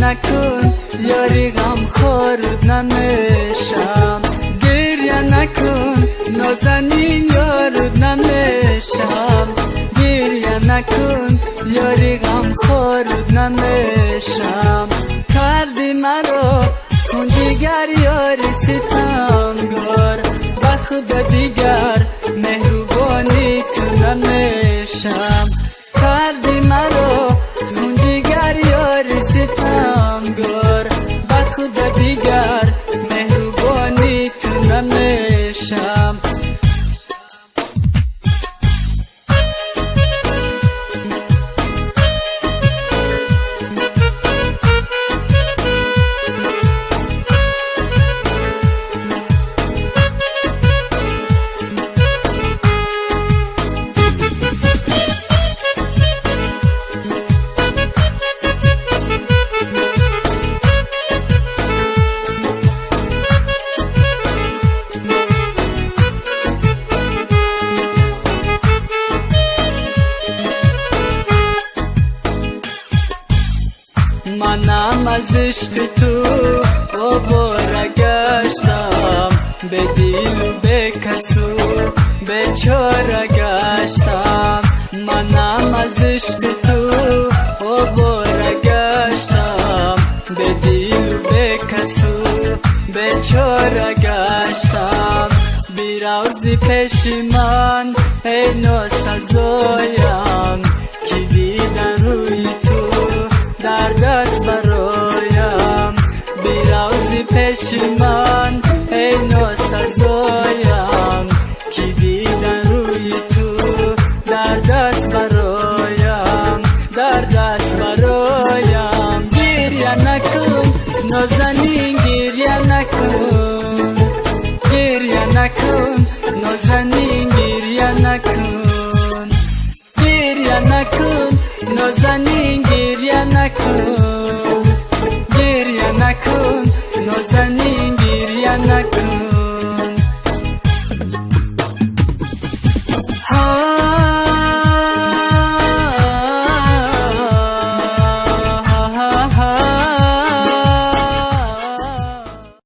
نکن یاری غم خورد نمیشم، گریه نکن نازنین یارود نمیشم، گریه نکن یاری غم خورد نمیشم. کردی مرا خون دیگر یاری ستمگار، به خدا دیگر مهربانی تو نمیشم. کردی مرا خون دیگر یاری ستمگار، به خدا دیگر مهربانی تو نمیشم. منم از عشق تو آواره گشتم، به دل و به کس و بیچاره گشتم. منم از عشق تو آواره گشتم، به دل و به کس و بیچاره گشتم. بیروزی پیش من ای ناسزایم، که دیدن روی تو در دست برایم. بیروزی پیش من ای ناسزایم، که دیدن روی تو در دست برایم، در دست برایم. گریه نکن نازنین گریه نکن، گریه نکن نازنین گریه نکن، گریه نکن نازنین